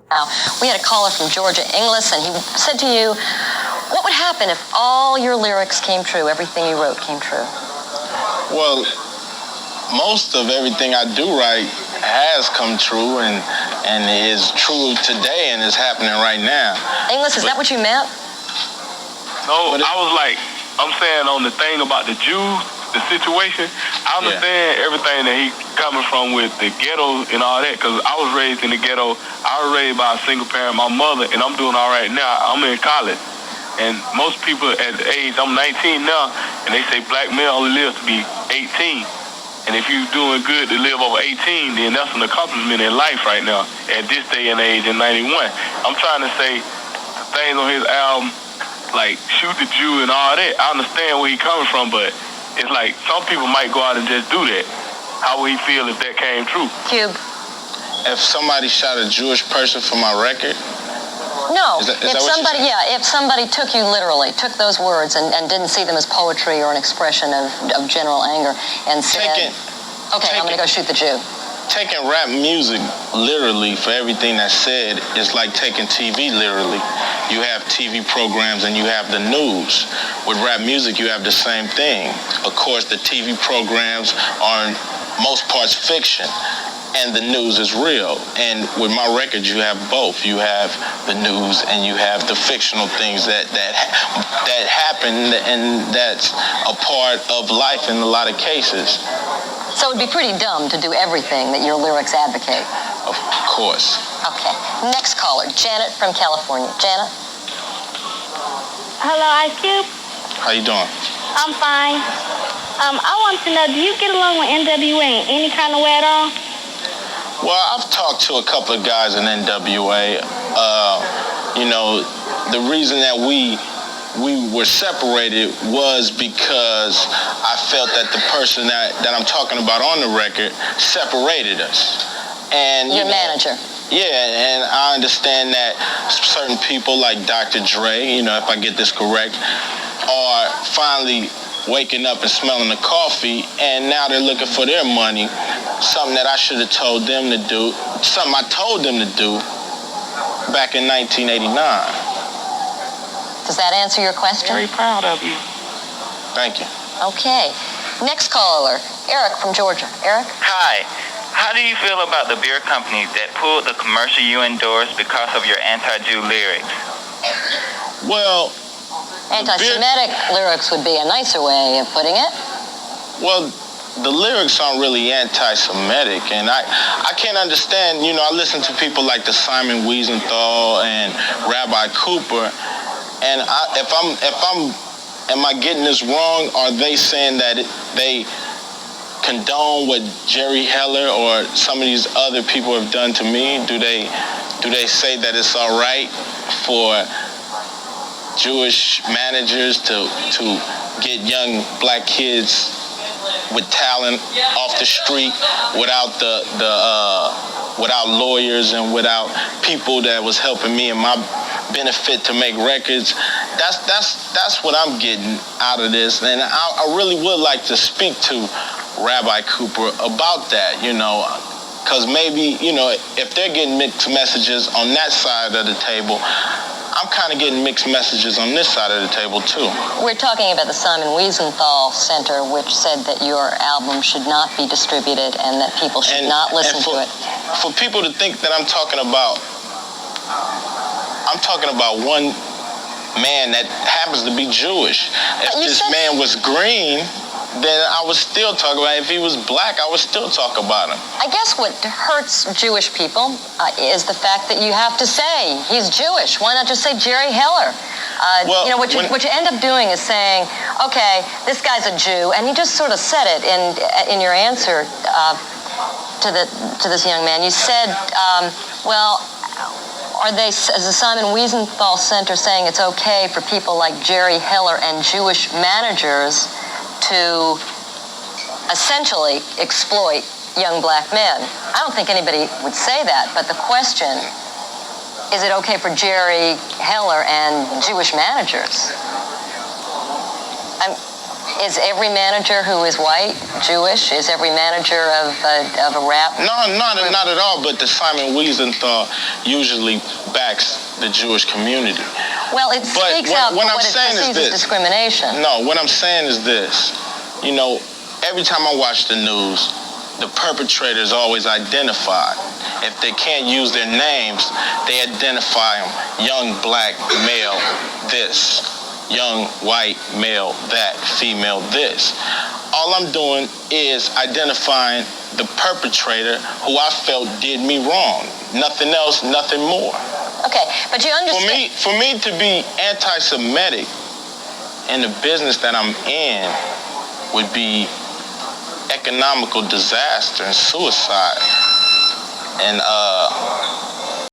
Now, we had a caller from Georgia, Inglis, and he said to you, what would happen if all your lyrics came true, everything you wrote came true? Well, most of everything I do write has come true and is true today and is happening right now. Inglis, is that what you meant? No, I was like, I'm saying on the thing about the Jews, the situation, I understand everything that he coming from with the ghetto and all that, because I was raised in the ghetto. I was raised by a single parent, my mother, and I'm doing all right now. I'm in college. And most people at the age, I'm 19 now, and they say black men only live to be 18. And if you're doing good to live over 18, then that's an accomplishment in life right now, at this day and age in 91. I'm trying to say the things on his album, like Shoot the Jew and all that, I understand where he coming from, but it's like some people might go out and just do that. How would he feel if that came true? Cube. If somebody shot a Jewish person for my record? No, is that if somebody took you literally, took those words and didn't see them as poetry or an expression of general anger and said, okay, I'm going to go shoot the Jew. Taking rap music literally for everything that's said is like taking TV literally. You have TV programs and you have the news. With rap music, you have the same thing. Of course, the TV programs are in most parts fiction, and the news is real. And with my records, you have both. You have the news and you have the fictional things that happen, and that's a part of life in a lot of cases. So it would be pretty dumb to do everything that your lyrics advocate. Of course. Okay. Next caller, Janet from California. Janet? Hello, Ice Cube. How you doing? I'm fine. I want to know, do you get along with NWA in any kind of way at all? Well, I've talked to a couple of guys in NWA. The reason that we were separated was because I felt that the person that I'm talking about on the record separated us. And your manager. Yeah, and I understand that certain people like Dr. Dre, if I get this correct, are finally waking up and smelling the coffee, and now they're looking for their money, something that I should have told them to do, something I told them to do back in 1989. Does that answer your question? Very proud of you. Thank you. Okay. Next caller, Eric from Georgia. Eric? Hi. How do you feel about the beer companies that pulled the commercial you endorsed because of your anti-Jew lyrics? Well, anti-Semitic lyrics would be a nicer way of putting it. Well, the lyrics aren't really anti-Semitic, and I can't understand. I listen to people like the Simon Wiesenthal and Rabbi Cooper, and am I getting this wrong? Are they saying that they condone what Jerry Heller or some of these other people have done to me? Do they say that it's all right for Jewish managers to get young black kids with talent off the street without without lawyers and without people that was helping me in my benefit to make records? That's what I'm getting out of this, and I really would like to speak to Rabbi Cooper about that, because maybe, if they're getting mixed messages on that side of the table, I'm kind of getting mixed messages on this side of the table, too. We're talking about the Simon Wiesenthal Center, which said that your album should not be distributed and that people should not listen to it. For people to think that I'm talking about one man that happens to be Jewish. If this man was green, then I would still talk about it. If he was black, I would still talk about him. I guess what hurts Jewish people is the fact that you have to say he's Jewish. Why not just say Jerry Heller? What you end up doing is saying, okay, this guy's a Jew, and you just sort of said it in your answer to this young man. You said, are they, as the Simon Wiesenthal Center, saying it's okay for people like Jerry Heller and Jewish managers to essentially exploit young black men? I don't think anybody would say that, but the question, is it okay for Jerry Heller and Jewish managers? Is every manager who is white Jewish? Is every manager of a rap? No, not at all. But the Simon Wiesenthal usually backs the Jewish community. Well, it speaks out what for I'm what it saying is perceives as this. discrimination. No, what I'm saying is this. You know, every time I watch the news, the perpetrator is always identified. If they can't use their names, they identify them. Young black male, this. Young white male, that. Female, this. All I'm doing is identifying the perpetrator who I felt did me wrong. Nothing else, nothing more. Okay, but you understand. For me to be anti-Semitic in the business that I'm in would be economical disaster and suicide. And